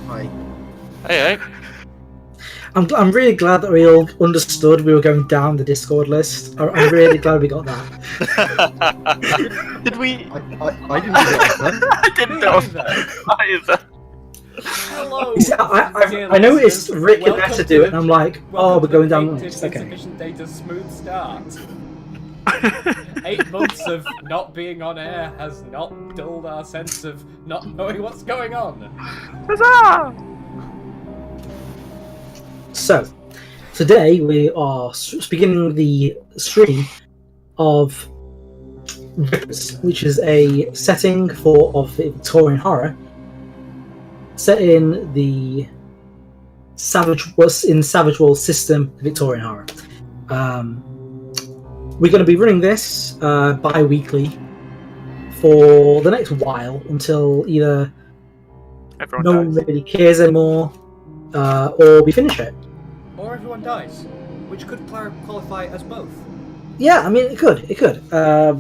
Hi. Hey. I'm really glad that we all understood we were going down the Discord list. I'm really glad we got that. Did we? I didn't do that. I didn't know either. Hello. See, I noticed Rick and Netta do it, and I'm like, oh, we're going down the list. Okay. Insufficient data smooth start. 8 months of not being on air has not dulled our sense of not knowing what's going on. Huzzah! So, today we are beginning the stream of Rippers, which is a setting of Victorian horror set in the Savage World system of Victorian horror. We're going to be running this bi-weekly for the next while until either Everyone no one dies. really cares anymore or we finish it. Or everyone dies, which could qualify as both. Yeah, I mean, it could. I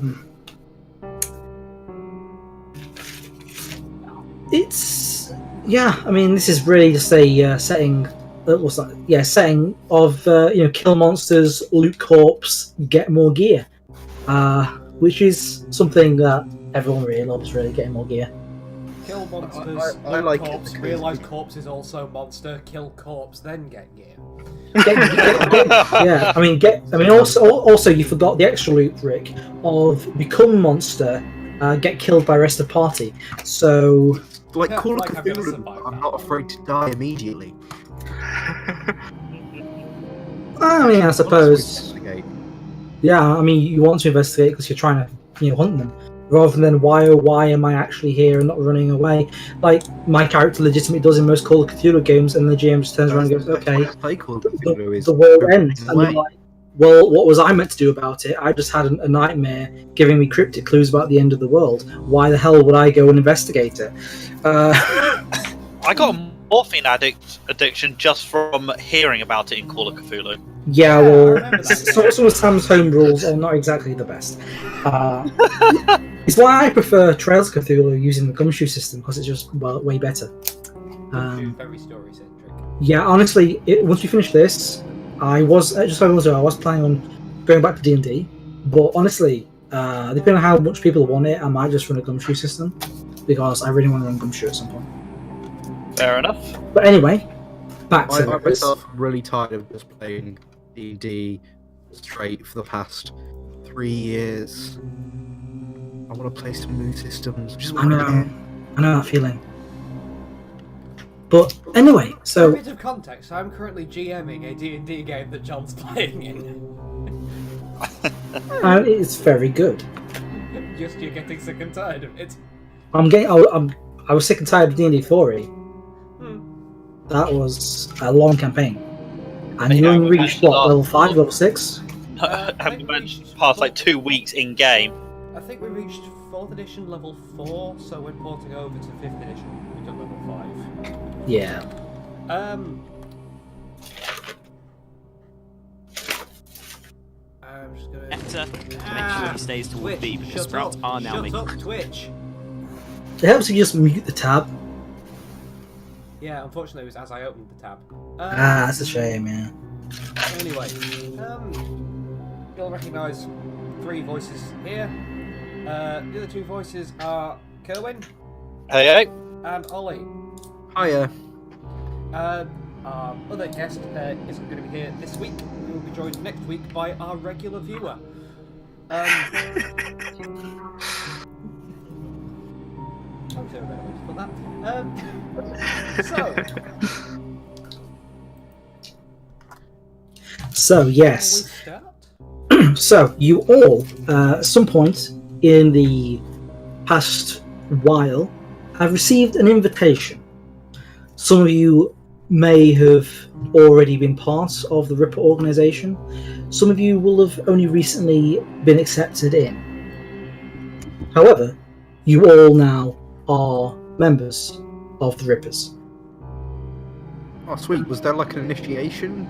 mean, this is really just a setting. What's that? Yeah, setting of kill monsters, loot corpse, get more gear, which is something that everyone really loves. Really, getting more gear. Kill monsters, I like it corpse, because- realise corpse is also monster, kill corpse, then get gear. Yeah, I mean, also you forgot the extra loop, Rick, of become monster, get killed by rest of party. So Like Yeah, Call of like I've never Cthulhu, survived I'm that. not afraid to die immediately. I mean, I Want to suppose. investigate. Yeah, I mean, you want to investigate because you're trying to, hunt them, rather than why am I actually here and not running away, like my character legitimately does in most Call of Cthulhu games, and the GM just turns around and goes, "Okay, Play Call of Cthulhu is the world running ends," and away. you're like, "Well, what was I meant to do about it? I just had a nightmare giving me cryptic clues about the end of the world. Why the hell would I go and investigate it?" I got a morphine addiction just from hearing about it in Call of Cthulhu. Yeah, I well, remember that. some of Sam's home rules are not exactly the best. It's why I prefer Trails of Cthulhu using the Gumshoe system, because it's just way better. Very story centric. Yeah, honestly, once we finish this, I was planning on going back to D&D, but honestly, depending on how much people want it, I might just run a Gumshoe system, because I really want to run Gumshoe at some point. Fair enough. But anyway, back to I this. myself am really tired of just playing D&D straight for the past 3 years. I want to play some new systems. Just I want know that feeling. But anyway, For a so bit of context, I'm currently GMing a D&D game that John's playing in. it's very good. Just you're getting sick and tired of it. I was sick and tired of D&D 4e. Hmm. That was a long campaign, and Yeah, you only we reached managed what, a level lot. 5, level 6? Have you managed past like 2 weeks in game? I think we reached 4th edition level 4, so when porting over to 5th edition, we done level 5. Yeah. I'm just gonna... Nectar, make sure he stays towards B, because shut Sprouts up, are now shut making... up, Twitch! It helps you just mute the tab. Yeah, unfortunately it was as I opened the tab. That's a shame, yeah. Anyway, you'll recognise 3 voices here. The other 2 voices are Kerwin Hey. and Ollie. Hiya. Our other guest isn't going to be here this week. We will be joined next week by our regular viewer. I'm sure a better way to put that. So yes. Shall we start? So you all, at some point in the past while, have received an invitation. Some of you may have already been part of the Ripper organization. Some of you will have only recently been accepted in. However, you all now are members of the Rippers. Oh, sweet. Was there like an initiation?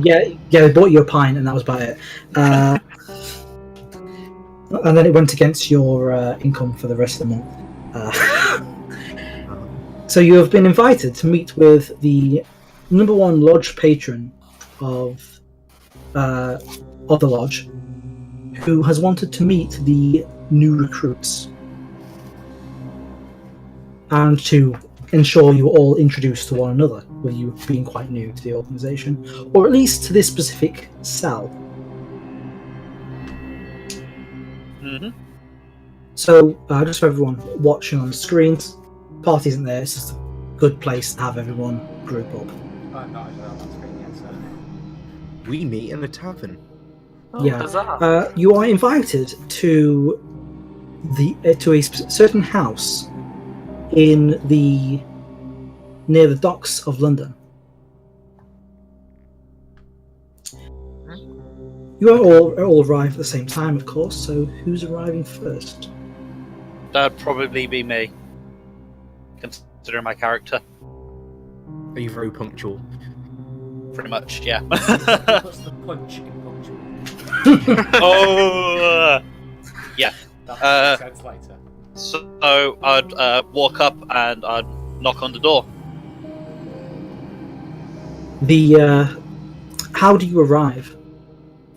Yeah, they bought you a pint and that was about it. And then it went against your income for the rest of the month. So you have been invited to meet with the number one lodge patron of the lodge, who has wanted to meet the new recruits and to ensure you are all introduced to one another, with you being quite new to the organisation, or at least to this specific cell. Mm-hmm. So, just for everyone watching on the screens, party isn't there, it's just a good place to have everyone group up. I'm not actually on that screen yet, so. We meet in a tavern. Oh, Yeah. bizarre. You are invited to a certain house in near the docks of London. You all arrive at the same time, of course. So who's arriving first? That'd probably be me, considering my character. Are you very punctual? Pretty much, yeah. What's the punch in punctual? Oh, That makes sense later. so I'd walk up and I'd knock on the door. How do you arrive?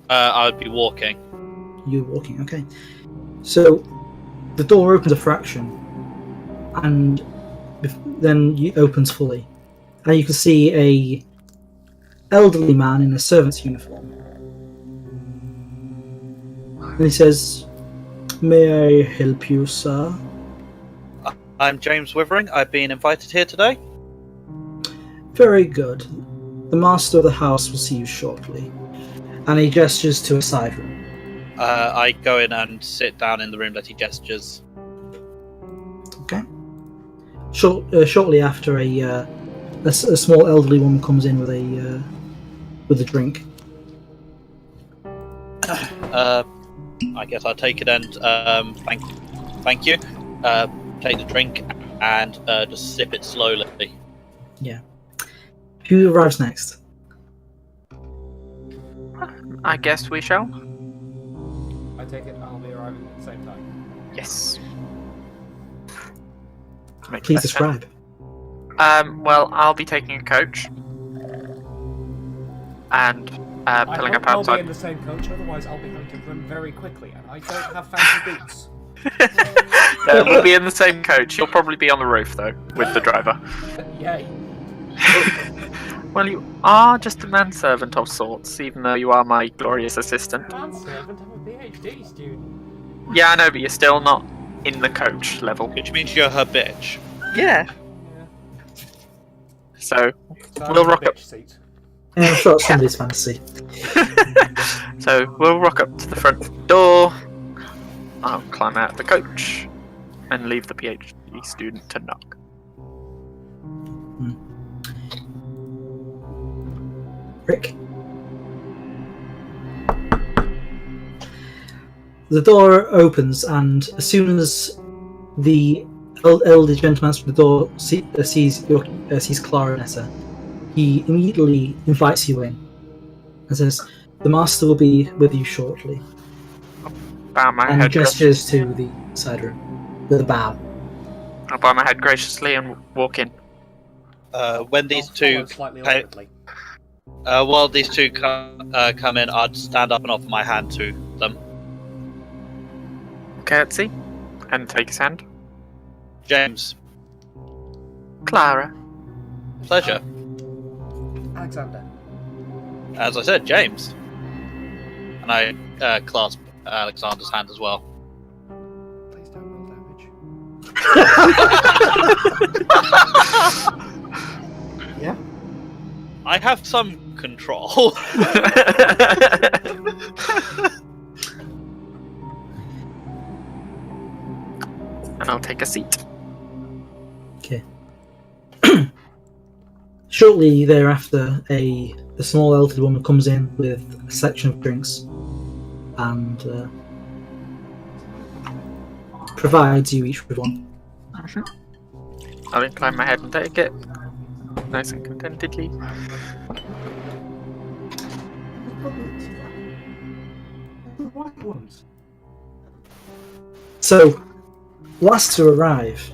I'd be walking. You're walking, okay. So the door opens a fraction, and then it opens fully, and you can see a elderly man in a servant's uniform. And he says, "May I help you, sir?" I'm James Withering. I've been invited here today. Very good. The master of the house will see you shortly. And he gestures to a side room. I go in and sit down in the room that he gestures. Okay. Shortly after, a small elderly woman comes in with a drink. I guess I'll take it and thank you. Take the drink and just sip it slowly. Yeah. Who arrives next? I guess we shall. I take it I'll be arriving at the same time. Yes. Make Please that describe. Well, I'll be taking a coach and I pulling hope up I'll be in outside. the same coach, otherwise I'll be having to run very quickly, and I don't have fancy boots. We'll be in the same coach. You'll probably be on the roof though, with the driver. Yay. Well, you are just a manservant of sorts, even though you are my glorious assistant. Manservant, I'm a PhD student. Yeah, I know, but you're still not in the coach level. Which means you're her bitch. Yeah. Yeah. So So We'll I'm in the rock up. bitch seat. Yeah, I'm sure it's somebody's fantasy. So we'll rock up to the front door. I'll climb out of the coach and leave the PhD student to knock. Rick? The door opens, and as soon as the elderly gentleman from the door sees Clara Nessa, he immediately invites you in and says, "The master will be with you shortly." Bow my And head. gestures to the side room with a bow. I'll bow my head graciously and walk in. When these I'll two, follow slightly hey. awkwardly. while these two come in, I'd stand up and offer my hand to them. Curtsy and take his hand. James, Clara. pleasure. Alexander. As I said, James. And I clasp Alexander's hand as well. Please don't roll damage. Yeah. I have some control. And I'll take a seat. Okay. Shortly thereafter, a small elderly woman comes in with a selection of drinks and provides you each with one. I'll incline my head and take it. Nice and contentedly. The white ones. So, last to arrive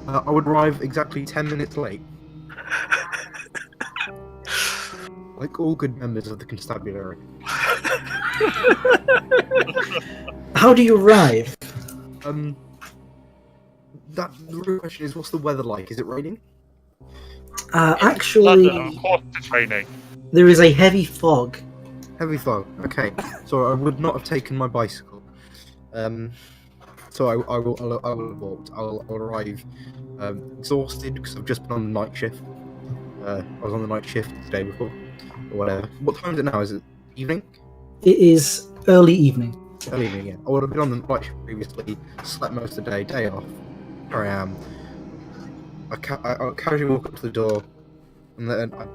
I would arrive exactly 10 minutes late. Like all good members of the constabulary. How do you arrive? The real question is, what's the weather like? Is it raining? Actually, Of course it's raining. there is a heavy fog. Heavy fog. Okay, so I would not have taken my bicycle. So I will have walked. I'll arrive exhausted because I've just been on the night shift. I was on the night shift the day before, or whatever. What time is it now? Is it evening? It is early evening. Early evening, yeah. I would have been on the night shift previously, slept most of the day off. Here I am. I casually walk up to the door, and then I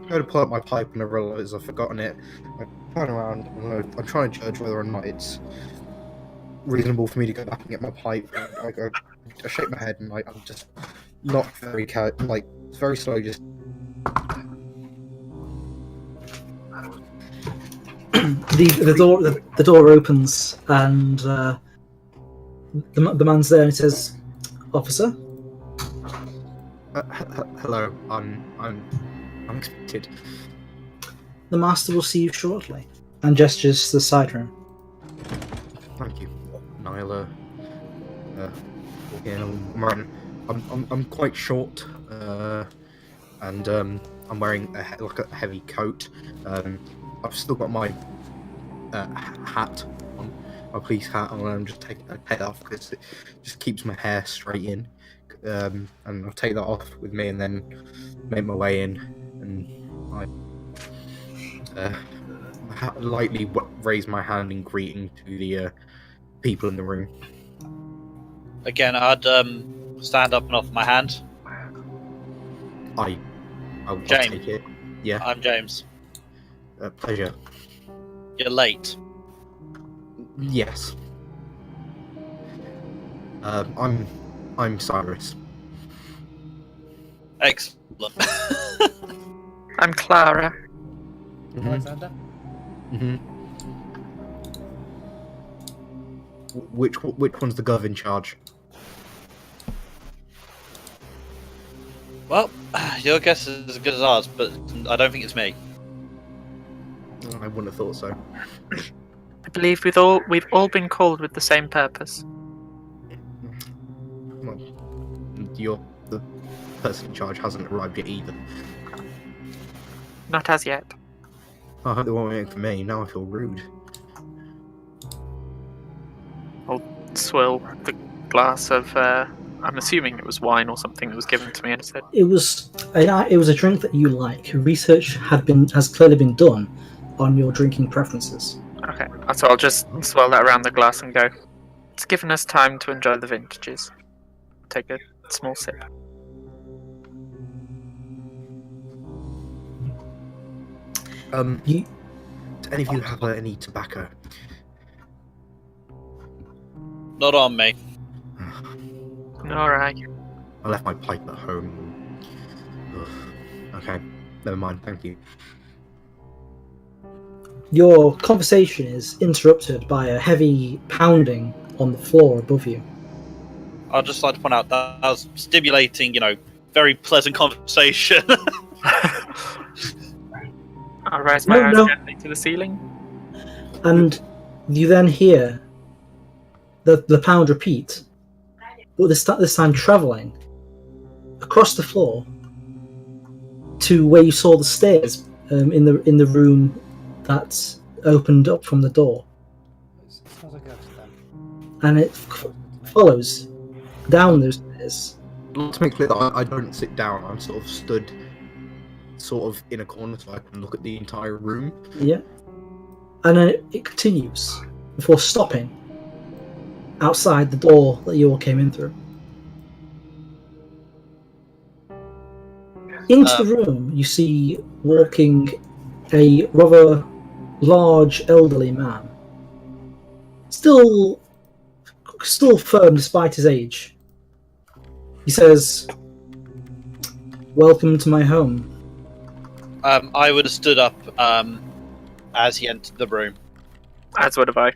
go to pull out my pipe and I realise I've forgotten it. I turn around and I'm trying to judge whether or not it's reasonable for me to go back and get my pipe. I shake my head and I'm just not very it's very slow. Just the door opens and the man's there and he says, "Officer." Hello. I'm expected. The master will see you shortly, and gestures to the side room. Thank you. Nyla. I'm quite short, and I'm wearing a heavy coat. I've still got my hat on, my police hat on, and I'm just taking my head off because it just keeps my hair straight in. And I'll take that off with me, and then make my way in, and I lightly raise my hand in greeting to the people in the room. Again, I'd stand up and offer my hand. I'll James. take it. Yeah. I'm James. Pleasure. You're late. Yes. I'm Cyrus. Excellent. I'm Clara. Alexander? Mm-hmm. Which one's the gov in charge? Well, your guess is as good as ours, but I don't think it's me. I wouldn't have thought so. I believe we've all been called with the same purpose. Well, the person in charge hasn't arrived yet either. Not as yet. I hope they won't wait for me. Now I feel rude. I'll swill the glass of. I'm assuming it was wine or something that was given to me, and said, It was a drink that you like. Research has clearly been done on your drinking preferences. "Okay." So I'll just swirl that around the glass and go. It's given us time to enjoy the vintages. Take a small sip. You, Do any of you have any tobacco? Not on me. Alright. I left my pipe at home. Ugh. Okay, never mind. Thank you. your conversation is interrupted by a heavy pounding on the floor above you. I'd just like to point out that was stimulating, very pleasant conversation. I'll raise my eyes gently to the ceiling. And you then hear the pound repeat, but this time travelling across the floor to where you saw the stairs in the room that opened up from the door, Sounds like a ghost then. and it follows down those stairs. To make clear that I don't sit down, I'm sort of stood in a corner so I can look at the entire room. Yeah, and then it continues before stopping outside the door that you all came in through. Into the room, you see walking a rather large elderly man, still firm despite his age. He says, "Welcome to my home." I would have stood up as he entered the room. As would have I.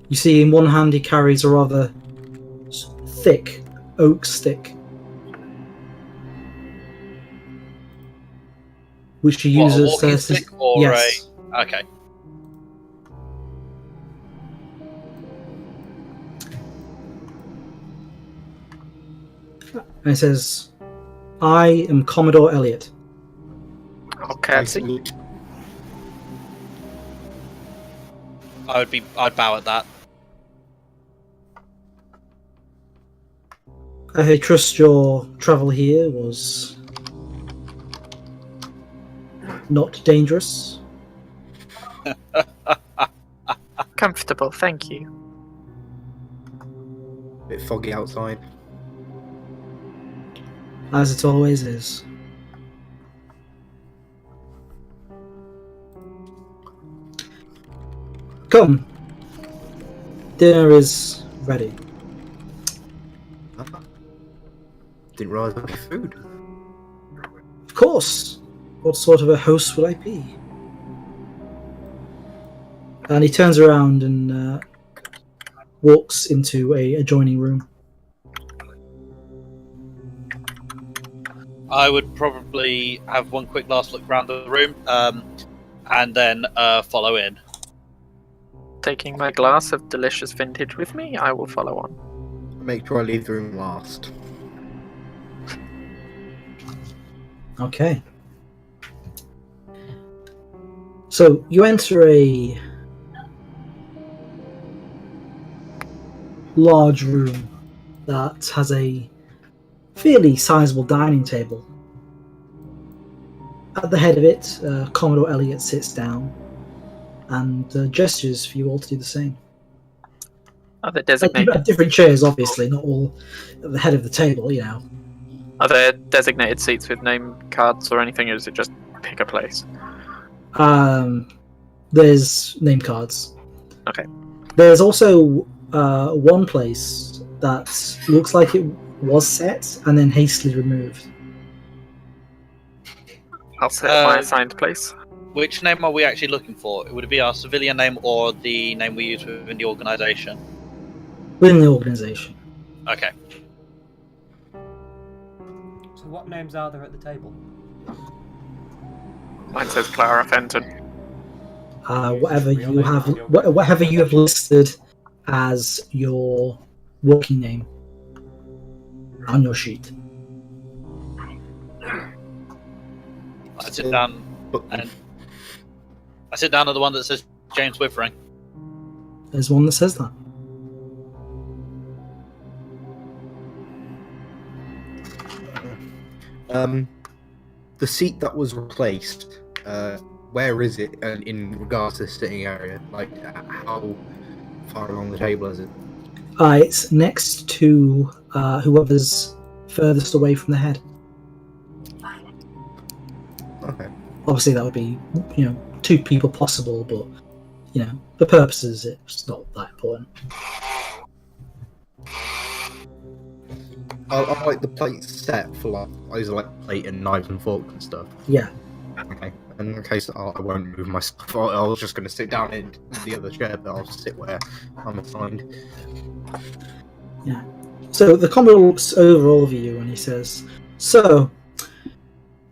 You see in one hand he carries a rather thick oak stick, which he What, a uses walking to. stick or Yes. Okay. And it says, "I am Commodore Elliot." Okay. I'd bow at that. I trust your travel here was not dangerous. Comfortable, thank you. Bit foggy outside. As it always is. Come. Dinner is ready. Didn't realise there was food. Of course. What sort of a host would I be? And he turns around and walks into a adjoining room. I would probably have one quick last look around the room, and then follow in. Taking my glass of delicious vintage with me, I will follow on. Make sure I leave the room last. Okay. So you enter a large room that has a fairly sizable dining table. At the head of it, Commodore Elliot sits down and gestures for you all to do the same. Are there designated? At different chairs, obviously, not all at the head of the table, you know. Are there designated seats with name cards or anything, or is it just pick a place? There's name cards. Okay. There's also one place that looks like it was set and then hastily removed. I'll set my assigned place. Which name are we actually looking for? Would it be our civilian name or the name we use within the organisation? Within the organisation. Okay. So what names are there at the table? Mine says Clara Fenton. Whatever you have listed as your working name on your sheet. I sit down and I sit down at the one that says James Withering. There's one that says that. The seat that was replaced, where is it in regards to the sitting area? Like, how far along the table is it? It's next to whoever's furthest away from the head. Okay. Obviously, that would be, two people possible, but, for purposes, it's not that important. I like the plates set for like, I use like plate and knives and forks and stuff. Yeah. Okay. In case I won't move my stuff, I was just going to sit down in the other chair, but I'll sit where I'm assigned. Yeah. So the Commodore looks over all of you and he says, "So,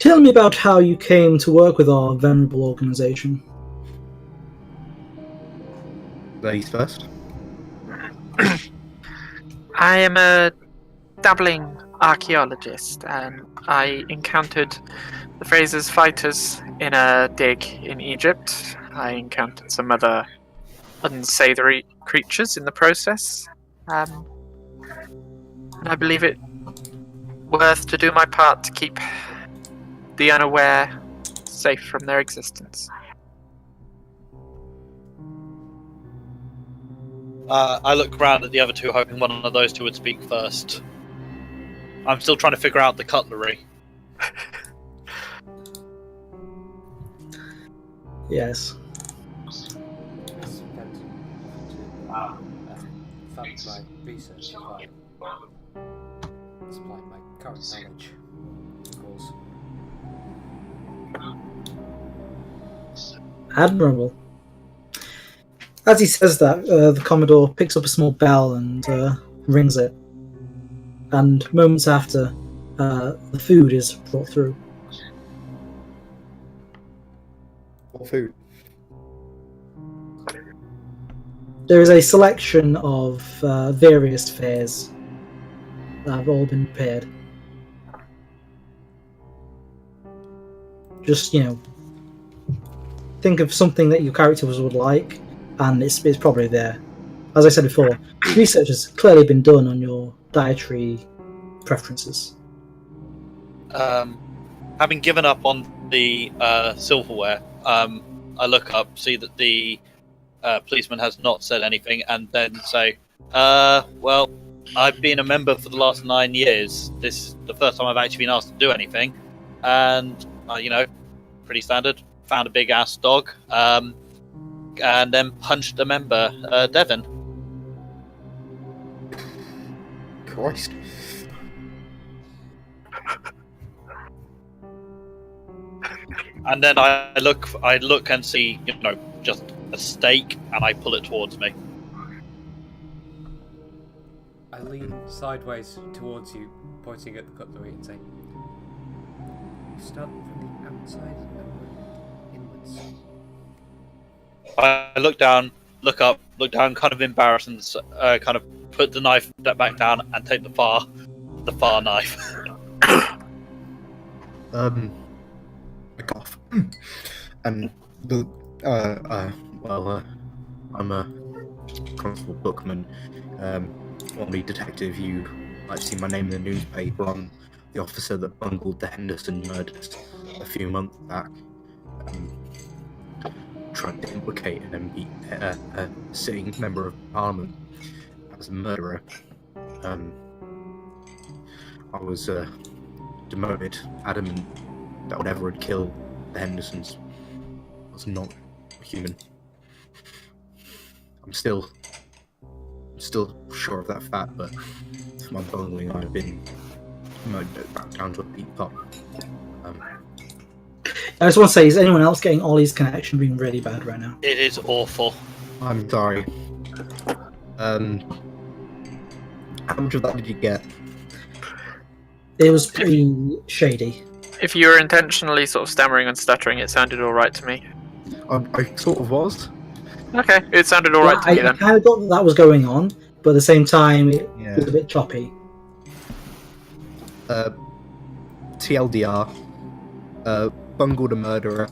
tell me about how you came to work with our venerable organisation." Ladies first. I am a dabbling archaeologist, and I encountered the Fraser's fighters in a dig in Egypt. I encountered some other unsavory creatures in the process. And I believe it worth to do my part to keep the unaware safe from their existence. I look around at the other two, hoping one of those two would speak first. I'm still trying to figure out the cutlery. Yes. Fund my research if I supply my current knowledge, of course. Admirable. As he says that, the Commodore picks up a small bell and rings it. and moments after, the food is brought through. What food? There is a selection of various fares that have all been prepared. Just, think of something that your characters would like, and it's probably there. As I said before, research has clearly been done on your dietary preferences. Having given up on the silverware, I look up, see that the policeman has not said anything, and then say, well, I've been a member for the last 9 years. This is the first time I've actually been asked to do anything. And, pretty standard. Found a big ass dog, and then punched a member, Devon. Christ. And then I look and see, just a steak, and I pull it towards me. I lean sideways towards you, pointing at the cutlery and say, "You start from the outside and work inwards." I look down, look up, look down, kind of embarrassed, and kind of put the knife back down and take the far knife. I cough. And I'm a Constable Bookman, formerly detective. You might have seen my name in the newspaper. I'm the officer that bungled the Henderson murders a few months back. Trying to implicate an a sitting member of Parliament as a murderer. I was demoted, adamant that whatever had killed the Hendersons was not human. I'm still sure of that fact, but for my bungling, I've been murdered back down to a peat pot. I just want to say, is anyone else getting Ollie's connection being really bad right now? It is awful. I'm sorry. How much of that did you get? It was pretty shady. If you were intentionally sort of stammering and stuttering, it sounded alright to me. I sort of was. Okay, it sounded alright to me I then. kind of thought that was going on, but at the same time, it was a bit choppy. TLDR. Bungled a murderer,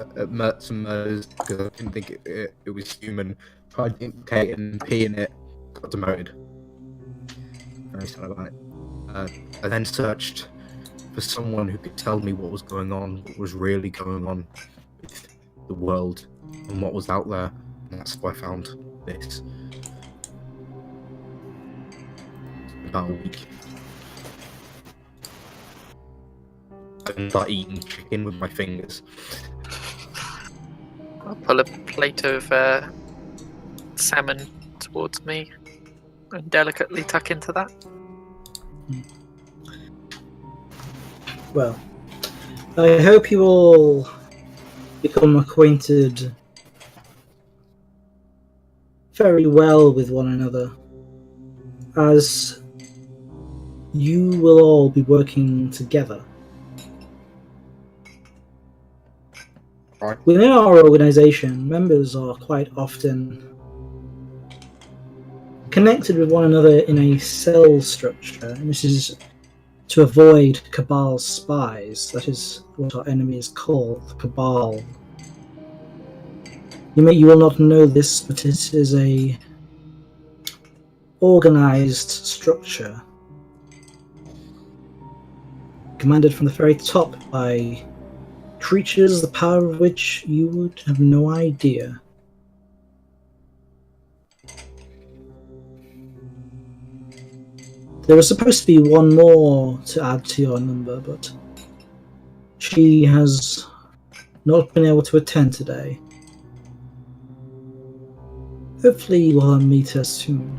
some murders because I didn't think it was human. Tried to implicate and pee in it, got demoted. Very sad about it. I then searched for someone who could tell me what was going on, what was really going on with the world and what was out there, and that's why I found this. About a week. I can start eating chicken with my fingers. I'll pull a plate of salmon towards me and delicately tuck into that. Well, I hope you all become acquainted very well with one another, as you will all be working together. Right. Within our organization, members are quite often connected with one another in a cell structure, and this is to avoid Cabal spies. That is what our enemy is called, the Cabal. You will not know this, but it is a organized structure, commanded from the very top by creatures the power of which you would have no idea. There was supposed to be one more to add to your number, but she has not been able to attend today. Hopefully you will meet her soon.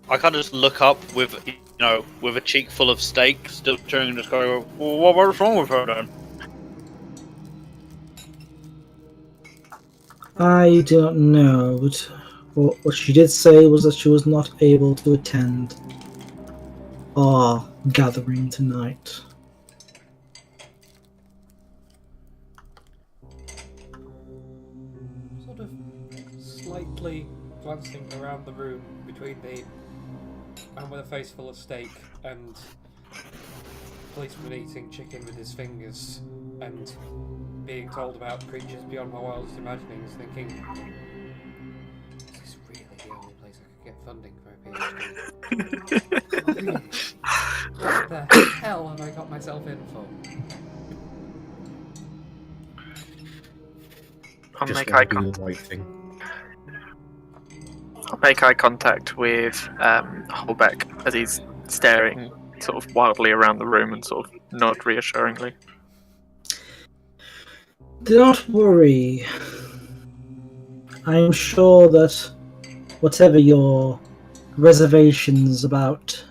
I kind of just look up with, with a cheek full of steak, still chewing, and just go, well, what's wrong with her then? I do not know, but What she did say was that she was not able to attend our gathering tonight. Sort of slightly glancing around the room between the man with a face full of steak and policeman eating chicken with his fingers and being told about creatures beyond my wildest imaginings, thinking, is this really the only place I could get funding for a PhD? Really? What the hell have I got myself in for? I'll Just make wanna eye do contact. the right thing. I'll make eye contact with Holbeck as he's staring sort of wildly around the room and sort of nod reassuringly. Do not worry. I am sure that whatever your reservations about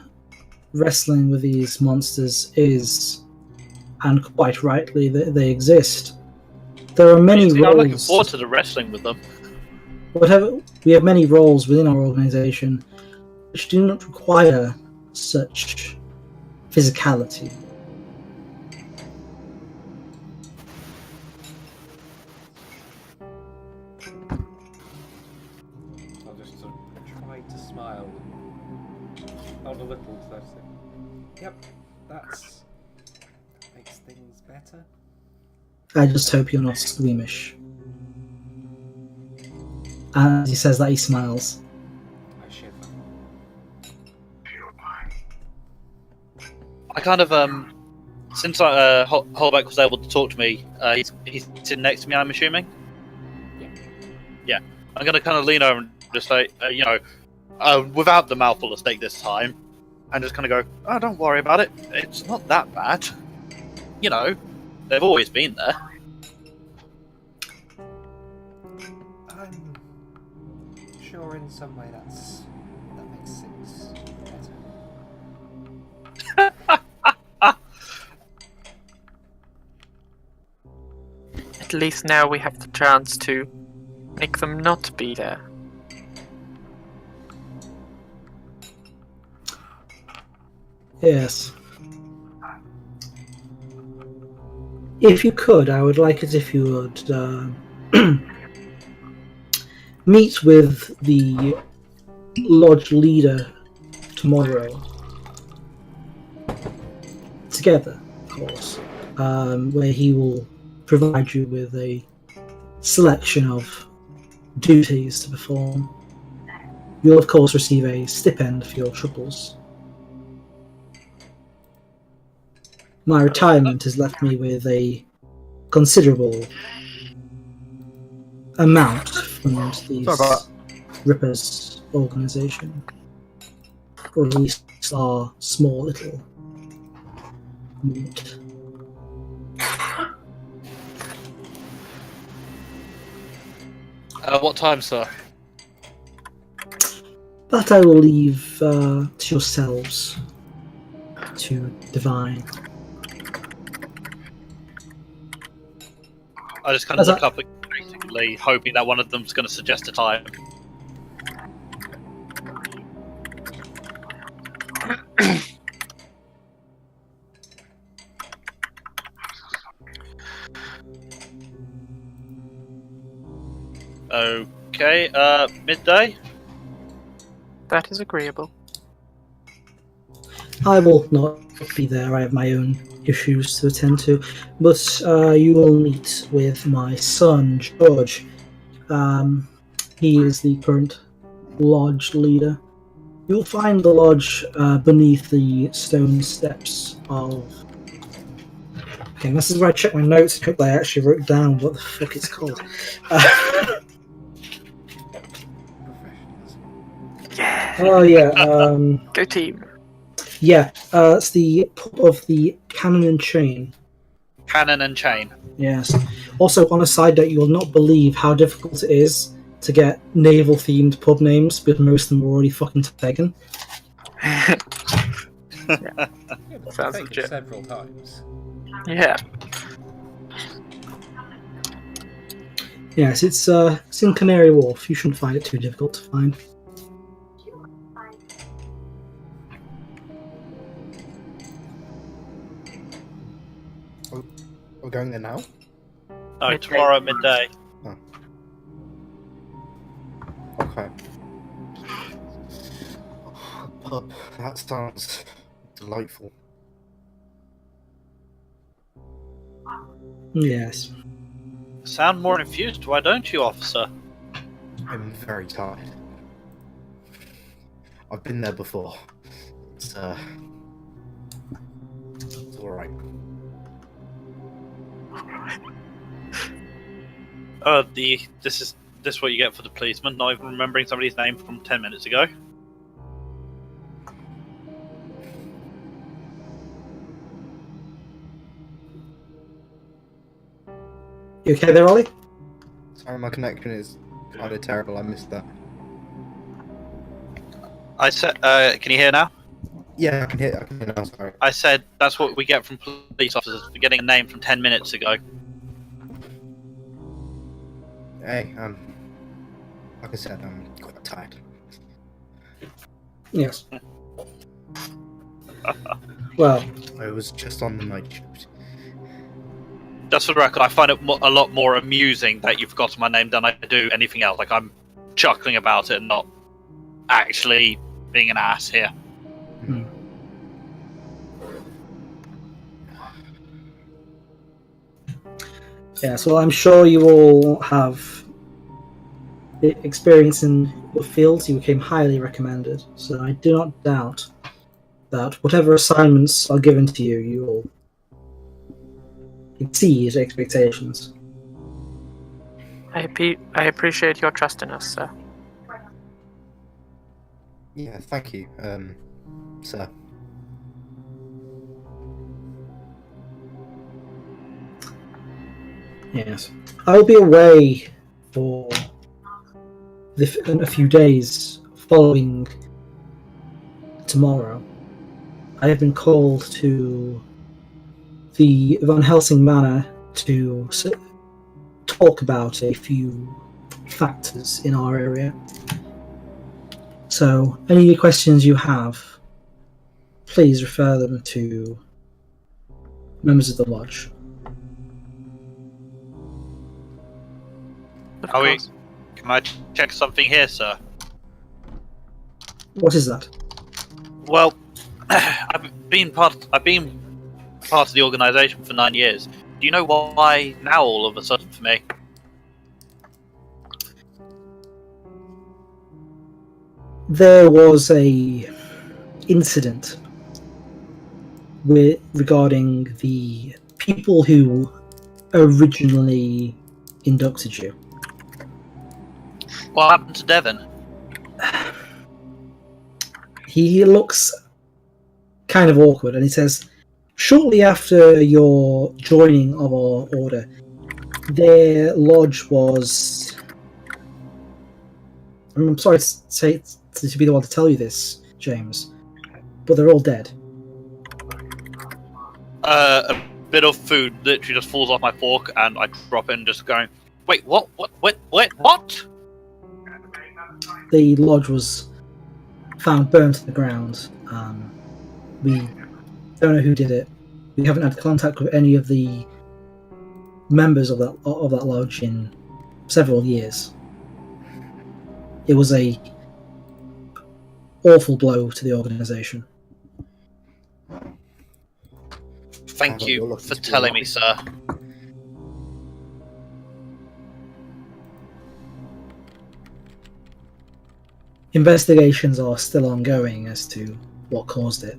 wrestling with these monsters is, and quite rightly, they exist. There are many See, I'm looking roles. forward to the wrestling with them. We have many roles within our organization which do not require such physicality. I'll just sort of try to smile. Nod a little so I say, yep, that makes things better. I just hope you're not squeamish. As he says that, he smiles. I shiver. I kind of since Holbeck was able to talk to me, he's sitting next to me, I'm assuming. Yeah. Yeah, I'm gonna kind of lean over and just say, without the mouthful of steak this time, and just kind of go, oh, don't worry about it. It's not that bad. You know, they've always been there. I'm sure in some way that makes things better. At least now we have the chance to make them not be there. Yes. If you could, I would like it if you would meet with the lodge leader tomorrow. Together, of course. Where he will provide you with a selection of duties to perform. You'll, of course, receive a stipend for your troubles. My retirement has left me with a considerable amount from these Sorry about Rippers organization. Or at least our small little unit. What time, sir? That I will leave to yourselves to divine. I just kind of As I- look up increasingly, hoping that one of them's going to suggest a time. Okay, midday? That is agreeable. I will not be there, I have my own issues to attend to, but you will meet with my son, George. He is the current lodge leader. You'll find the lodge beneath the stone steps of... Okay, this is where I check my notes and hope I actually wrote down what the fuck it's called. Oh yeah, Go team. yeah, it's the pub of the Cannon and Chain. Cannon and chain. Yes. Also, on a side note, you will not believe how difficult it is to get naval-themed pub names, because most of them are already fucking taken. Yeah, but Sounds taken legit. several times. Yeah. Yes, it's in Canary Wharf. You shouldn't find it too difficult to find. We're going there now? No, Midday. tomorrow at midday. Okay. Pub. That sounds delightful. Yes. Sound more infused, why don't you, officer? I'm very tired. I've been there before. It's alright. This is what you get for the policeman, not even remembering somebody's name from 10 minutes ago. You okay there, Ollie? Sorry, my connection is kind of terrible. I missed that. I said, can you hear now? Yeah, I can hear now. Sorry. I said that's what we get from police officers for getting a name from 10 minutes ago. Hey, like I said, I'm quite tired. Yes. Well, I was just on the night shift. Just for the record, I find it a lot more amusing that you've forgotten my name than I do anything else. Like, I'm chuckling about it and not actually being an ass here. yes, well, I'm sure you all have the experience in your fields. You became highly recommended, so I do not doubt that whatever assignments are given to you, you will exceed expectations. I appreciate your trust in us, sir. Yeah, thank you, sir. Yes. I'll be away for a few days following tomorrow. I have been called to the Van Helsing Manor to talk about a few factors in our area. So, any questions you have, please refer them to members of the lodge. Of Are we? course. Can I check something here, sir? What is that? Well, I've been part of the organisation for 9 years. Do you know why now all of a sudden for me? There was a incident regarding the people who originally inducted you. What happened to Devon? He looks kind of awkward and he says, shortly after your joining of our order, their lodge was... I'm sorry to be the one to tell you this, James, but they're all dead. A bit of food literally just falls off my fork and I drop it and just going, wait, what? What? The lodge was found burnt to the ground. We don't know who did it. We haven't had contact with any of the members of that lodge in several years. It was a awful blow to the organisation. Thank you for telling me, sir. Investigations are still ongoing as to what caused it.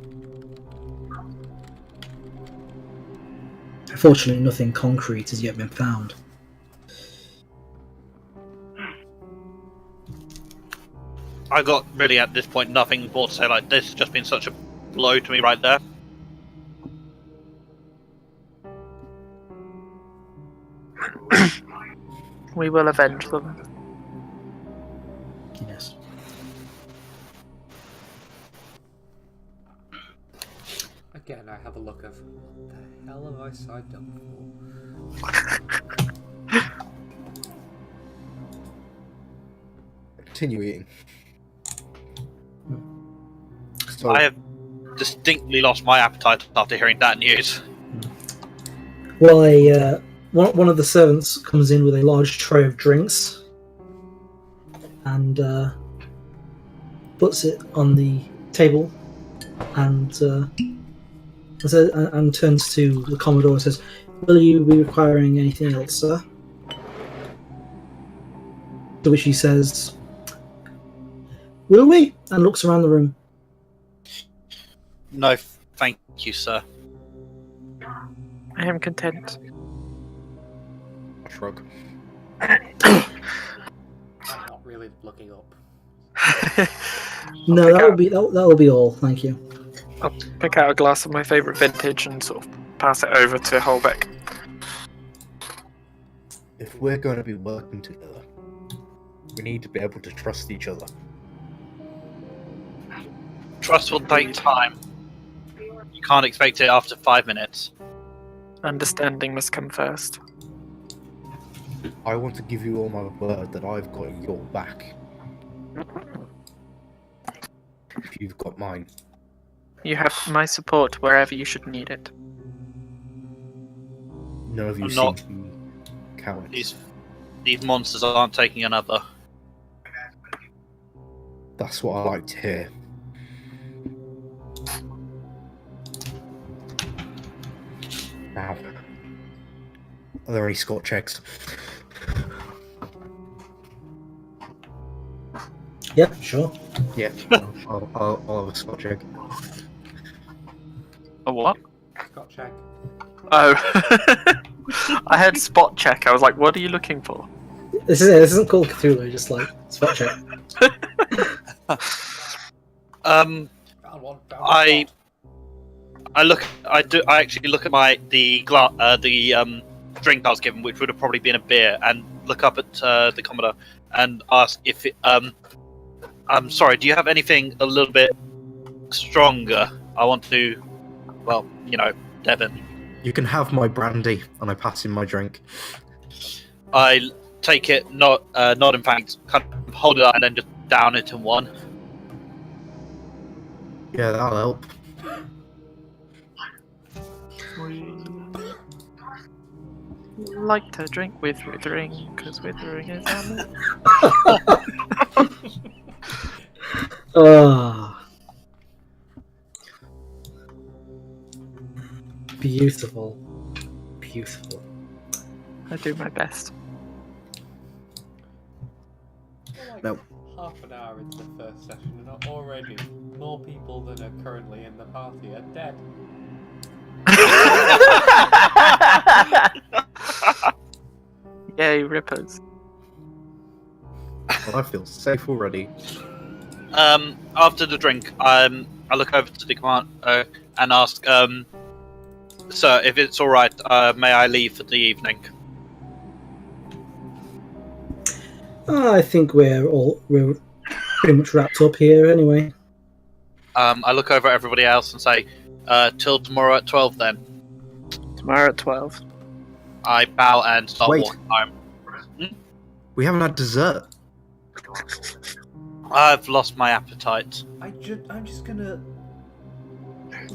Unfortunately, nothing concrete has yet been found. I got really at this point nothing more to say. Like, this has just been such a blow to me right there. We will avenge them. Yes. Again, I have a look of what the hell have I signed up for? continue eating. So, I have distinctly lost my appetite after hearing that news. Well, one of the servants comes in with a large tray of drinks and puts it on the table and turns to the Commodore and says, "Will you be requiring anything else, sir?" To which he says, "Will we?" and looks around the room. No, thank you, sir. I am content. shrug. I'm not really looking up. No, that will be all. Thank you. I'll pick out a glass of my favourite vintage and sort of pass it over to Holbeck. If we're going to be working together, we need to be able to trust each other. Trust will take time. You can't expect it after 5 minutes. Understanding must come first. I want to give you all my word that I've got your back. If you've got mine. You have my support wherever you should need it. None of you I'm seem not- to be cowards. These monsters aren't taking another. That's what I like to hear. Now, are there any Scotch eggs? Yep, sure. Yeah, I'll have a Scotch egg. A what? Scott check. Oh. I heard spot check. I was like, what are you looking for? This isn't called Cthulhu. Just like spot check. Found one. I actually look at the drink I was given, which would have probably been a beer, and look up at the Commodore and ask if it, I'm sorry, do you have anything a little bit stronger? I want to, well, Devon. You can have my brandy, and I pass him my drink. I take it, not in fact, kind of hold it up and then just down it in one. Yeah, that'll help. We like to drink with withering, because withering is Ah, beautiful, beautiful. I do my best. Like No. half an hour into the first session, and already more people than are currently in the party are dead. Yay, rippers. Well, I feel safe already. After the drink, I look over to the command and ask, sir, if it's all right, may I leave for the evening? I think we're pretty much wrapped up here anyway. I look over at everybody else and say, till tomorrow at 12 then. Tomorrow at 12. I bow and start Wait. walking home. We haven't had dessert. I've lost my appetite. I'm just gonna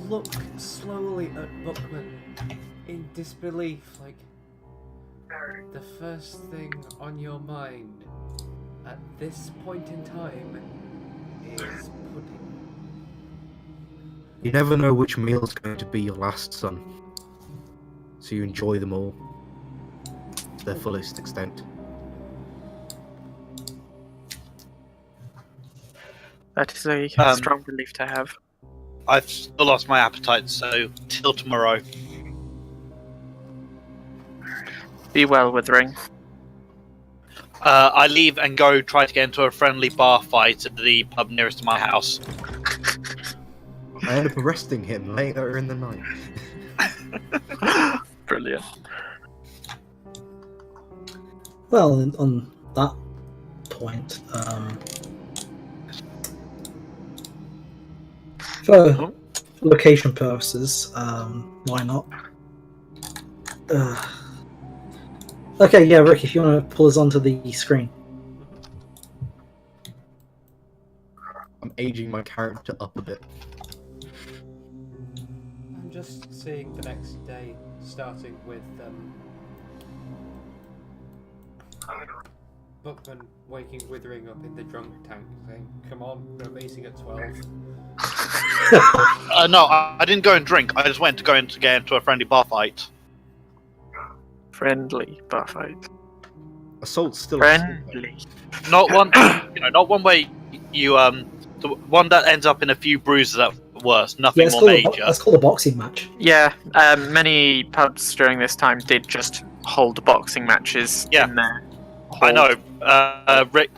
look slowly at Bookman in disbelief, like the first thing on your mind at this point in time is pudding. You never know which meal's going to be your last, son. So you enjoy them all to their fullest extent. That is a strong belief to have. I've still lost my appetite, so till tomorrow. Be well, withering. I leave and go try to get into a friendly bar fight at the pub nearest to my house. I end up arresting him later in the night. Brilliant. Well, on that point, for location purposes, why not? Okay, yeah, Rick, if you want to pull us onto the screen. I'm aging my character up a bit. I'm just seeing the next day, starting with Buckman withering up in the drunk tank, saying, "Come on, we're meeting at 12." No, I didn't go and drink. I just went to get into a friendly bar fight. Friendly bar fight. Assault's still Friendly. Not one, not one where you the one that ends up in a few bruises at worst. Nothing more major. That's called a boxing match. Yeah, many pubs during this time did just hold boxing matches in there. I know. Rick,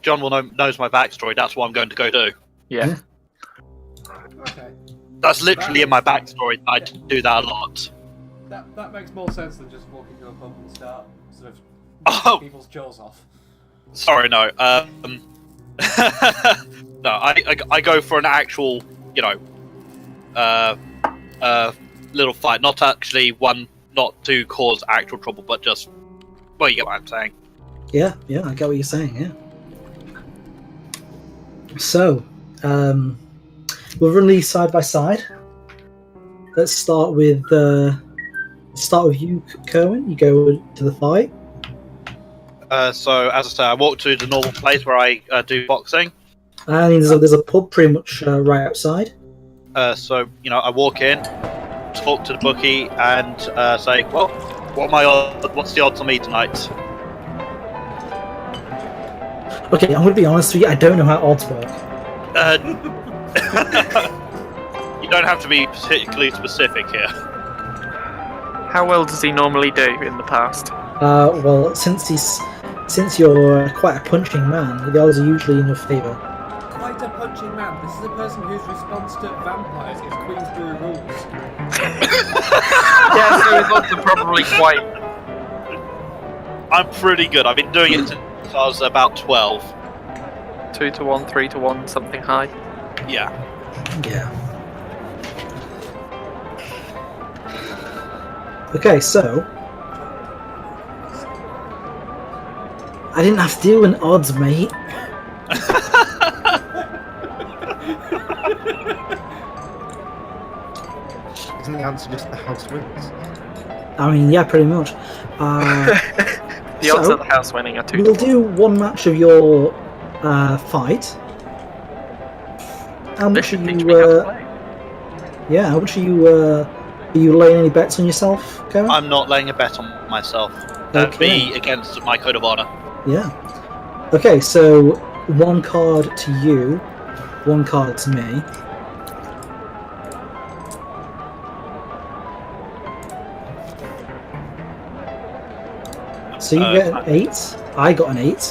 John knows my backstory. That's what I'm going to go do. Yeah. Okay, That's literally in my backstory. I do that a lot. that makes more sense than just walking to a pub and start sort of Oh. people's jaws off. Sorry, no. No, I go for an actual, little fight. Not actually one, not to cause actual trouble, but just, well, you get what I'm saying. Yeah, I get what you're saying. Yeah. So, we'll run these side by side. Let's start with you, Kerwin. You go to the fight. So, as I say, I walk to the normal place where I do boxing. And there's a pub pretty much right outside. So, I walk in, talk to the bookie, and say, well, what's the odds on me tonight? Okay, I'm going to be honest with you. I don't know how odds work. You don't have to be particularly specific here. How well does he normally do in the past? Well, since you're quite a punching man, the odds are usually in your favour. Quite a punching man. This is a person whose response to vampires is Queensbury rules. Yeah, so his odds are probably quite. I'm pretty good. I've been doing it since I was about 12. 2 to 1, 3 to 1, something high. Yeah. Yeah. Okay, so I didn't have to do an odds, mate. Isn't the answer just the house wins? I mean, yeah, pretty much. The odds of the house winning are 2 We'll to 1. do one match of your fight. How This much should are teach you? me how to play. Yeah, how much are you? Are you laying any bets on yourself, Karen? I'm not laying a bet on myself. That'd be against my code of honor. Yeah. Okay, so one card to you, one card to me. So you get an 8. I got an 8,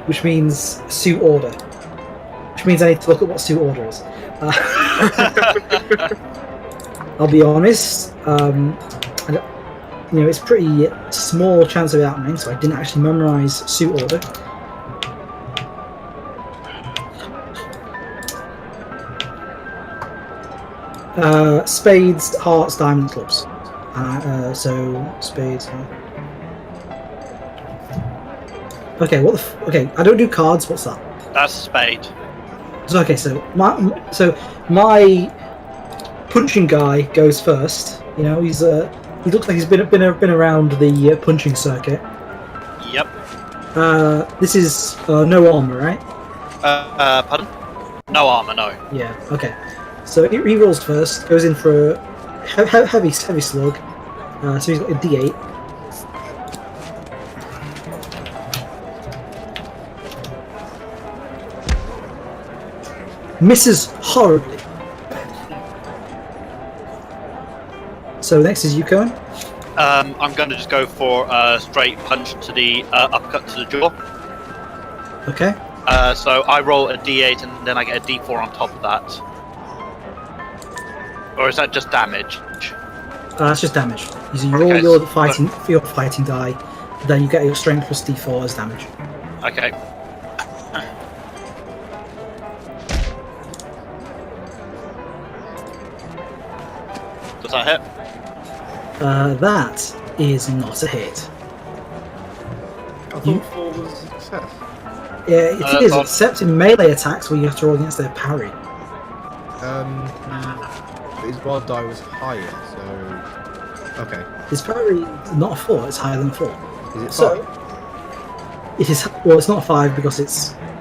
which means suit order. Which means I need to look at what suit order is. I'll be honest. It's pretty small chance of it happening, so I didn't actually memorize suit order. Spades, hearts, diamonds, clubs. So spades. Okay, okay, I don't do cards. What's that? That's a spade. So okay, so my punching guy goes first. He looks like he's been around the punching circuit. Yep. This is no armor, right? Pardon? No armor, no. Yeah. Okay. So he rolls first. Goes in for a heavy slug. So he's got a D8. Misses horribly. So next is you, Cohen. I'm going to just go for a straight punch to the uppercut to the jaw. Okay. So I roll a D8 and then I get a D4 on top of that. Or is that just damage? That's just damage. So you roll Okay, your fighting die, then you get your strength plus D4 as damage. Okay. Does that hit? That is not a hit. I You- thought 4 was a success. It is, on. except in melee attacks where you have to roll against their parry. His wild die was higher, so okay. His parry is not a 4, it's higher than 4. Is it So, five? it is, well, it's not a 5 because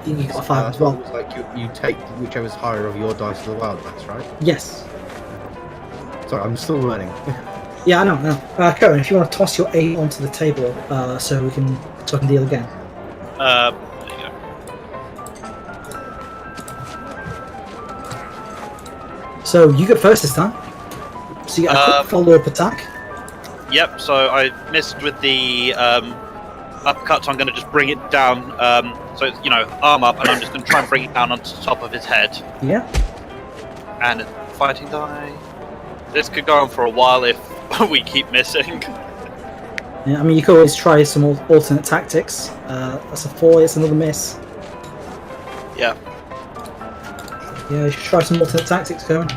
you got a 5 as I thought well. it was like you take whichever's higher of your dice to the wild dice, right? Yes. Sorry, I'm still learning. Yeah, I know. Cohen, if you want to toss your 8 onto the table so I can deal again. There you go. So you go first this time. So you get a quick follow-up attack. Yep, so I missed with the uppercut, so I'm going to just bring it down. So it's, arm up, and I'm just going to try and bring it down onto the top of his head. Yeah. And fighting die. This could go on for a while if we keep missing. Yeah, I mean, you could always try some alternate tactics. That's a 4, it's another miss. Yeah. Yeah, you should try some alternate tactics, Cohen.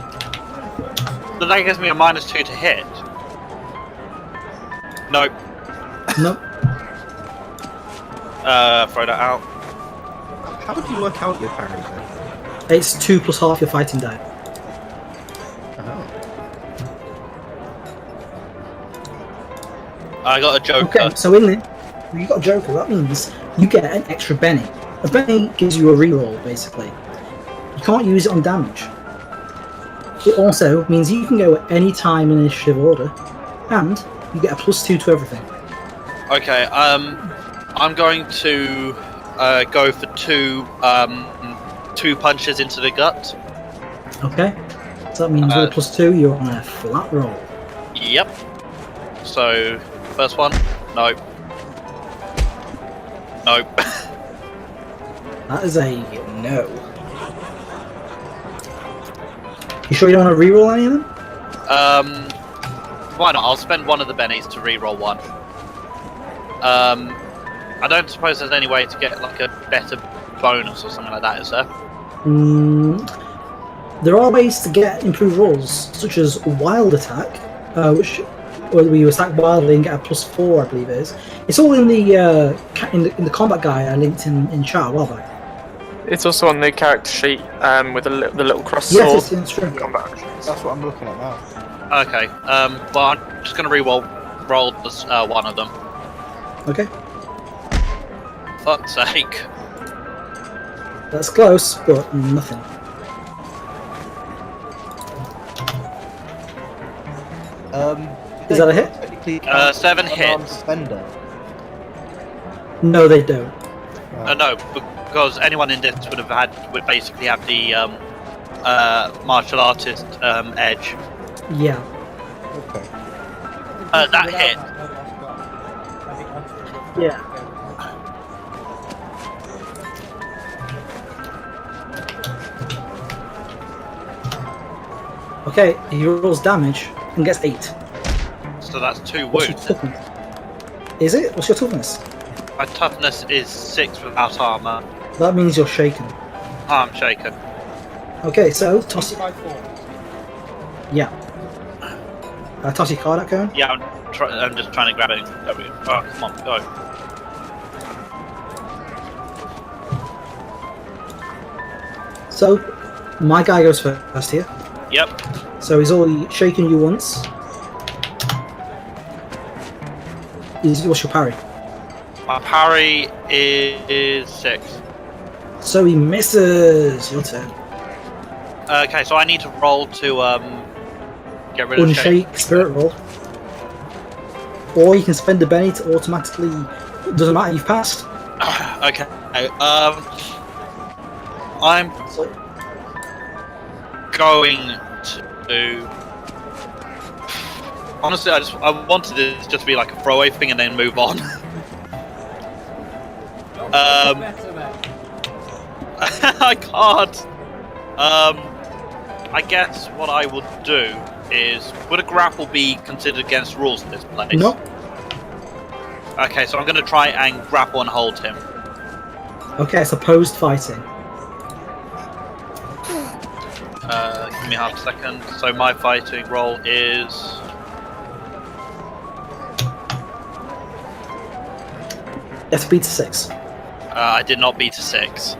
So that gives me a -2 to hit. Nope. Nope. Throw that out. How would you work out your parry then? It's 2 plus half your fighting die. Oh. I got a joker. Okay, so in there, you got a Joker. That means you get an extra Benny. A Benny gives you a reroll, basically. You can't use it on damage. It also means you can go at any time in initiative order, and you get a +2 to everything. Okay, I'm going to go for two punches into the gut. Okay? So that means with a +2, you're on a flat roll. Yep. So, first one, nope. Nope. That is a no. You sure you don't want to reroll any of them? Why not? I'll spend one of the bennies to reroll one. I don't suppose there's any way to get like a better bonus or something like that, is there? There are ways to get improved rolls, such as Wild Attack, where you attack wildly and get a +4, I believe it is. It's all in the combat guide I linked in chat a while back. It's also on the character sheet with the little cross Yes, sword. it's true. Combat actions. That's what I'm looking at now. Okay. Well, I'm just gonna roll this, one of them. Okay, Fuck's sake. that's close, but nothing. Is that a hit? Technically, 7 unarmed hits. Spender. No, they don't. No, because anyone in this would basically have the martial artist edge. Yeah. Okay. That hit. Yeah. Okay, he rolls damage and gets 8. So that's 2 What's your wounds. toughness? Is it? What's your toughness? My toughness is 6 without armor. That means you're shaken. I'm shaken. Okay, so toss. By 4. Yeah. Toss your card at Cohen. Yeah, I'm just trying to grab it. There we go. Oh, come on, go. So, my guy goes first here. Yep. So he's already shaken you once. What's your parry? My parry is 6. So he misses. Your turn. Okay, so I need to roll to get rid of shake. Unshake spirit roll. Or you can spend a Benny to automatically. Doesn't matter. You've passed. Okay. I'm So, going to. Honestly, I wanted this just to be like a throwaway thing and then move on. Better then. I can't. I guess what I would do is, would a grapple be considered against rules in this place? no. Okay, so I'm going to try and grapple and hold him. Okay, it's opposed fighting. Give me half a second. So my fighting roll is. You have to beat a 6. I did not beat a 6.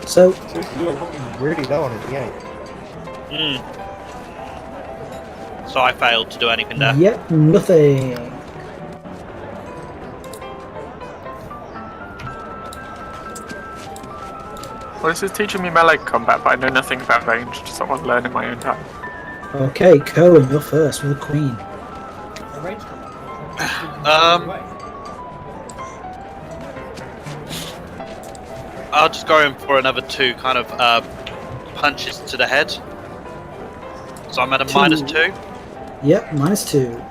So, Seriously, you're really low on a D8. Hmm. So I failed to do anything there. yep, nothing. Well, this is teaching me melee combat, but I know nothing about ranged, so I want to learn in my own time. Okay, Cohen, you're first with the Queen. Arranged Um, I'll just go in for another 2 kind of punches to the head. So I'm at a Two. -2. Yep, -2.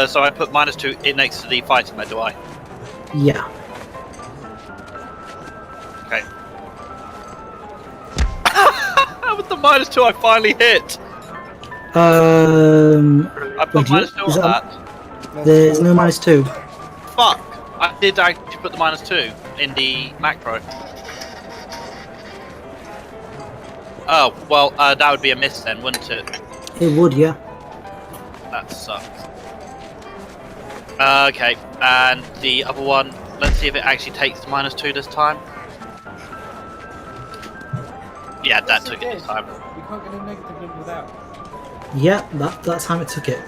So I put -2 in next to the fighting med, do I? Yeah. Okay. With the -2 I finally hit! I put Would you- -2 is on that- that. there's no -2. Fuck! I did actually put the -2 in the macro. Oh, well, that would be a miss then, wouldn't it? It would, yeah. That sucks. Okay, and the other one, let's see if it actually takes the -2 this time. Yeah, that took it this time. You can't get a negative number without. Yeah, that time it took it.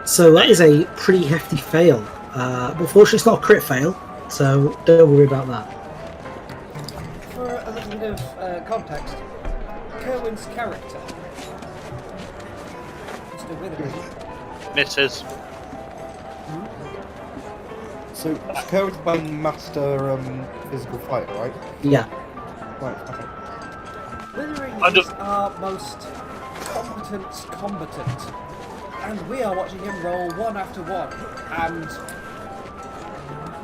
So that is a pretty hefty fail. But fortunately it's not a crit fail, so don't worry about that. For a little bit of context, Kerwin's character. Mr. Witherbee. Misses. So, Kerwin's one master physical fighter, right? Yeah. Right, okay. Withering I is just- our most competent combatant. And we are watching him roll one after one. And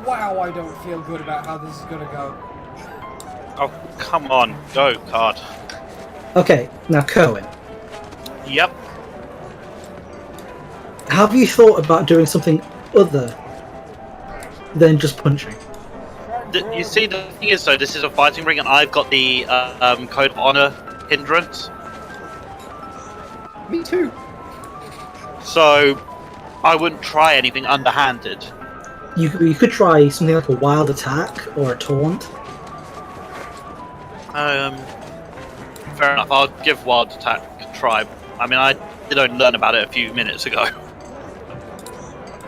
wow, I don't feel good about how this is gonna go. Oh, come on, go, card. Okay, now Cohen, Yep. have you thought about doing something other than just punching? You see, the thing is, though, this is a fighting ring, and I've got the Code of Honor hindrance. Me too. So, I wouldn't try anything underhanded. You could try something like a wild attack or a taunt. Fair enough, I'll give Wild Attack a try. I mean, I did only learn about it a few minutes ago.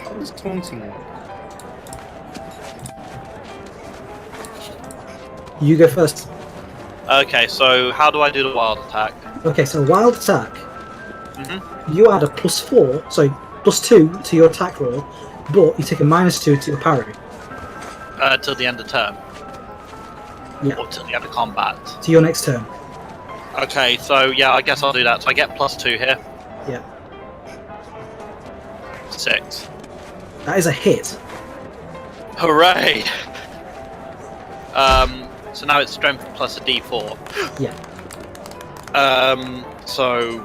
How does taunting work? You go first. Okay, so how do I do the Wild Attack? Okay, so wild attack. Mhm. You add a +4, so +2 to your attack roll, but you take a -2 to your parry. Till the end of turn. Yeah. Or till the end of combat. To your next turn. Okay, so yeah, I guess I'll do that. So I get +2 here. Yeah. 6. That is a hit. Hooray! So now it's strength plus a D4. Yeah. So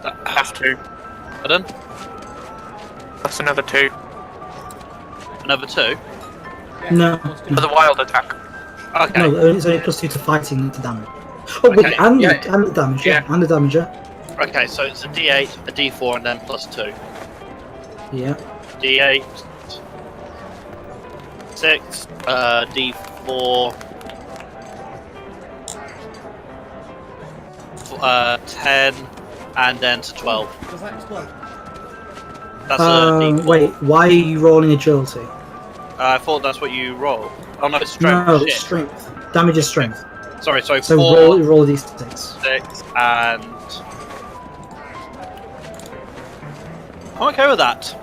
That's 2. pardon? That's another 2. Another 2. No. For the wild attack. Okay. No, it's only +2 to fighting, not to damage. Oh, wait, Okay, and, yeah. and the damage, yeah. And the damage, yeah. Okay, so it's a D8, a D4, and then +2. Yeah. D8, 6, D4, 10, and then to 12. Does that explode? That's a D4. Wait, why are you rolling agility? I thought that's what you roll. Oh no, it's strength. No, Shit. it's strength. Damage is strength. Sorry, so So 4, roll these 6. 6, and... I'm okay with that.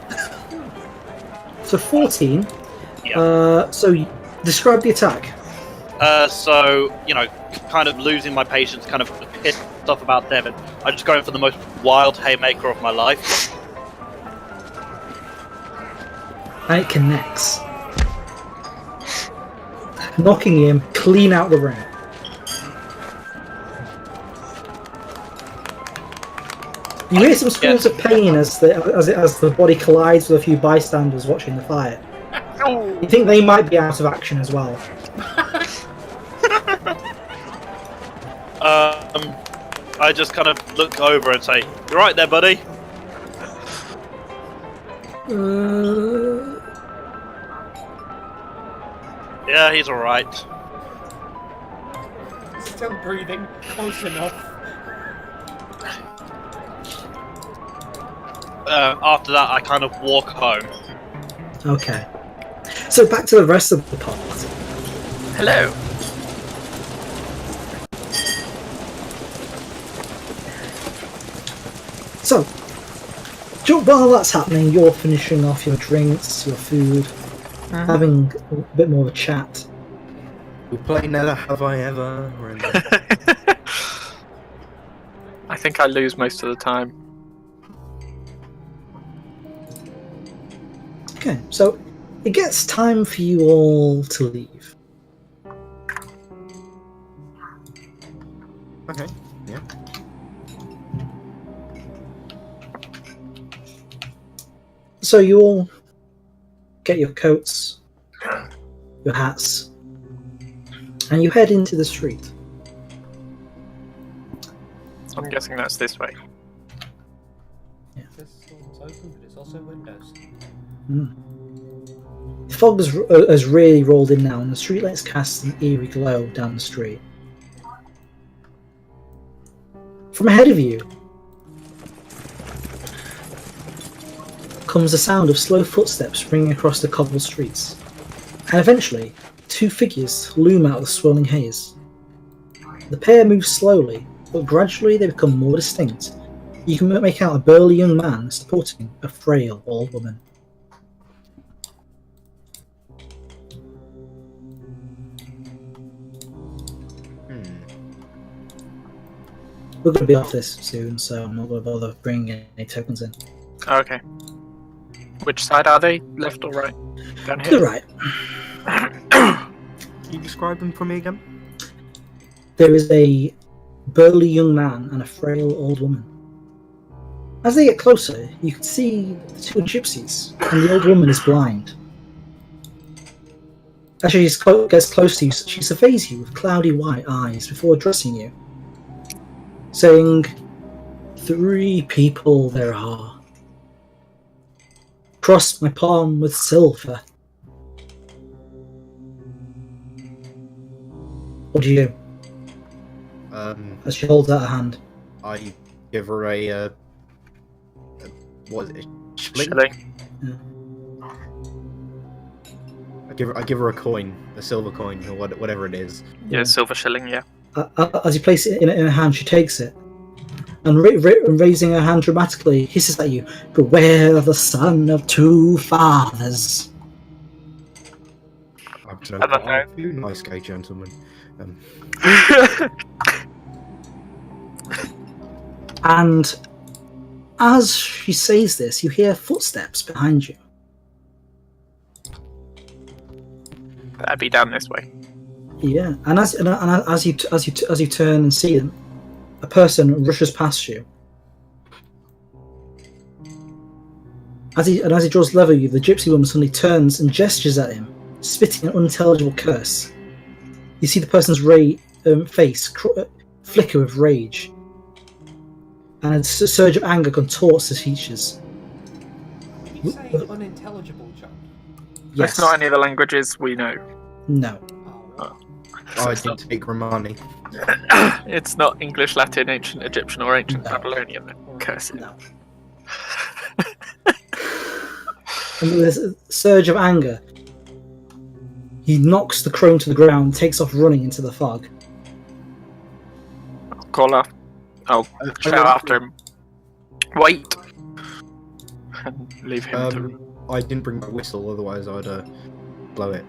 So 14. Yeah. So describe the attack. So, you know, kind of losing my patience, kind of pissed off about them, and I'm just going for the most wild haymaker of my life. And it connects. Knocking him clean out the ring. You hear some screams of pain as the body collides with a few bystanders watching the fight. You think they might be out of action as well. I just kind of look over and say, "You right there, buddy?" Yeah, he's alright. Still breathing. Close enough. After that, I kind of walk home. Okay. So back to the rest of the party. Hello. So, while that's happening, you're finishing off your drinks, your food, having a bit more of a chat. We play Never Have I Ever. I think I lose most of the time. Okay, so it gets time for you all to leave. Okay, yeah. So you all get your coats, your hats, and you head into the street. I'm guessing that's this way. This door's open, but it's also windows. The fog has really rolled in now, and the streetlights cast an eerie glow down the street. From ahead of you comes the sound of slow footsteps ringing across the cobbled streets, and eventually, two figures loom out of the swirling haze. The pair move slowly, but gradually they become more distinct. You can make out a burly young man supporting a frail old woman. We're going to be off this soon, so I'm not going to bother bringing any tokens in. Okay. Which side are they? Left or right? Down To the here. right, Can you describe them for me again? there is a burly young man and a frail old woman. As they get closer, you can see the two gypsies, and the old woman is blind. As she gets close to you, she surveys you with cloudy white eyes before addressing you, saying, "3 people there are. Cross my palm with silver." What do you do? As she holds out her hand. I give her a what is it? Shilling. I give her a coin, a silver coin, or whatever it is. Yeah, silver shilling, yeah. As you place it in her hand, she takes it, and raising her hand dramatically, hisses at you, "Beware of the son of 2 fathers." I don't know. You nice gay gentlemen. And as she says this, you hear footsteps behind you. That'd be down this way. Yeah, and as you turn and see them, a person rushes past you. As he draws level at you, the gypsy woman suddenly turns and gestures at him, spitting an unintelligible curse. You see the person's face flicker with rage, and a surge of anger contorts his features. Did you say unintelligible, John? Yes. It's not any of the languages we know. No. Oh, I didn't take Romani. It's not English, Latin, ancient Egyptian, or ancient No. Babylonian. Then. Curse it. No. And with a surge of anger, he knocks the crone to the ground and takes off running into the fog. I'll call up. I'll shout after him. Wait! And leave him to... I didn't bring my whistle, otherwise I'd blow it.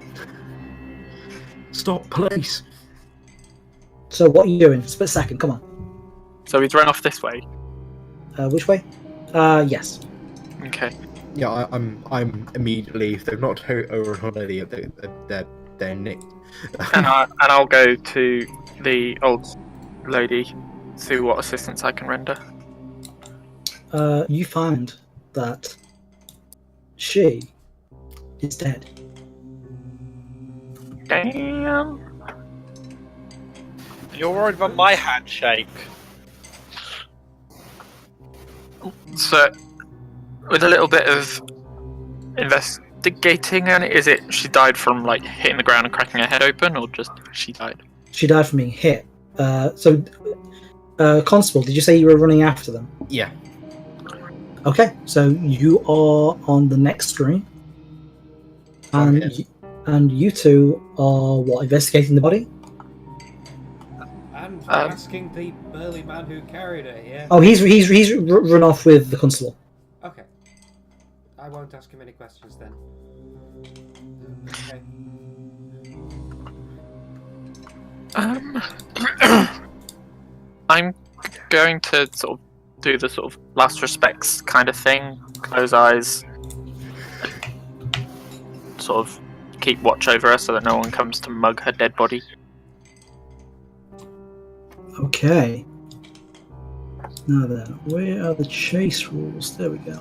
Stop, police! So what are you doing? Split second, come on. So he's run off this way. Which way? Yes. Okay. Yeah, I'm immediately. If they've not over already, they're nicked. And I'll go to the old lady, see what assistance I can render. You find that she is dead. Damn. You're worried about my handshake. So, with a little bit of investigating on it? Is it she died from like hitting the ground and cracking her head open, or just she died? She died from being hit. Constable, did you say you were running after them? Yeah. Okay, so you are on the next screen, and Okay. and you two are what, investigating the body? And asking the burly man who carried her here. Oh, he's run off with the constable. Okay. I won't ask him any questions then. Okay. I'm going to sort of do the sort of last respects kind of thing. Close eyes. Sort of keep watch over her so that no one comes to mug her dead body. Okay. Now then, where are the chase rules? There we go.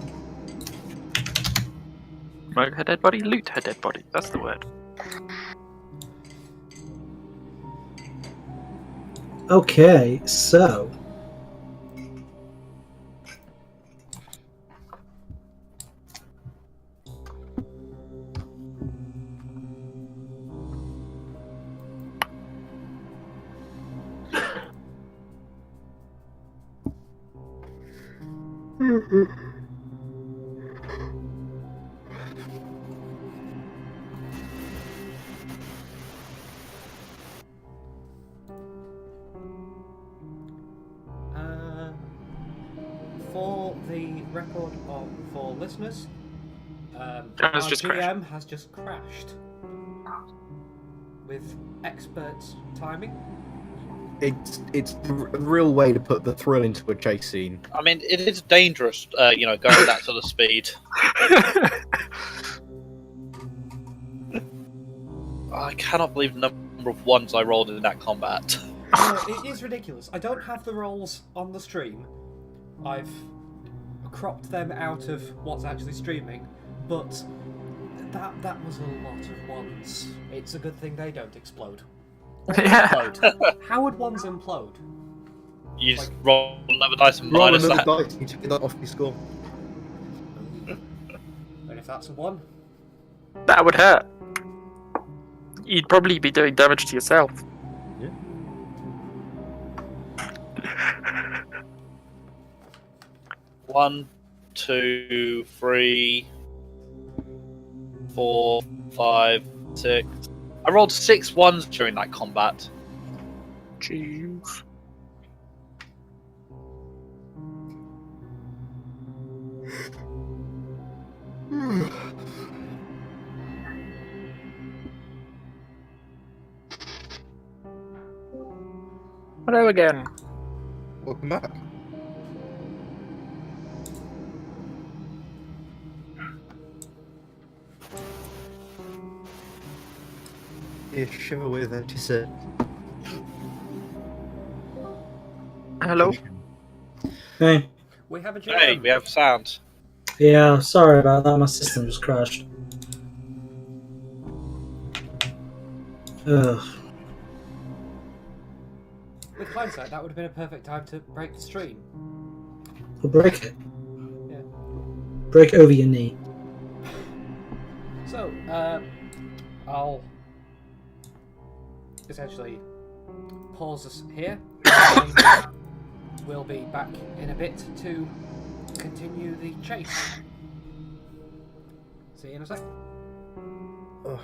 Mug her dead body? Loot her dead body. That's the word. Okay, so For the record for listeners, our Jonas just crashed. GM has just crashed with expert timing. It's the real way to put the thrill into a chase scene. I mean, it is dangerous, going at that sort of speed. I cannot believe the number of ones I rolled in that combat. It is ridiculous. I don't have the rolls on the stream. I've cropped them out of what's actually streaming, but that was a lot of ones. It's a good thing they don't explode. Yeah. Implode. How would ones implode? You just roll another dice and Roll minus another that. dice, you take that off your score. And if that's a 1, That would hurt. You'd probably be doing damage to yourself. Yeah. 1, 2, 3, 4, 5, 6. I rolled 6 ones during that combat. Jeez. Hello again. Welcome back. You shiver with it, she said. Hello. hey, we have a GM. Hey, we have sound. yeah, sorry about that. My system just crashed. Ugh. With hindsight, that would have been a perfect time to break the stream. We'll break it. Yeah. Break over your knee. So, I'll essentially pause us here. And we'll be back in a bit to continue the chase. See you in a sec. Ugh.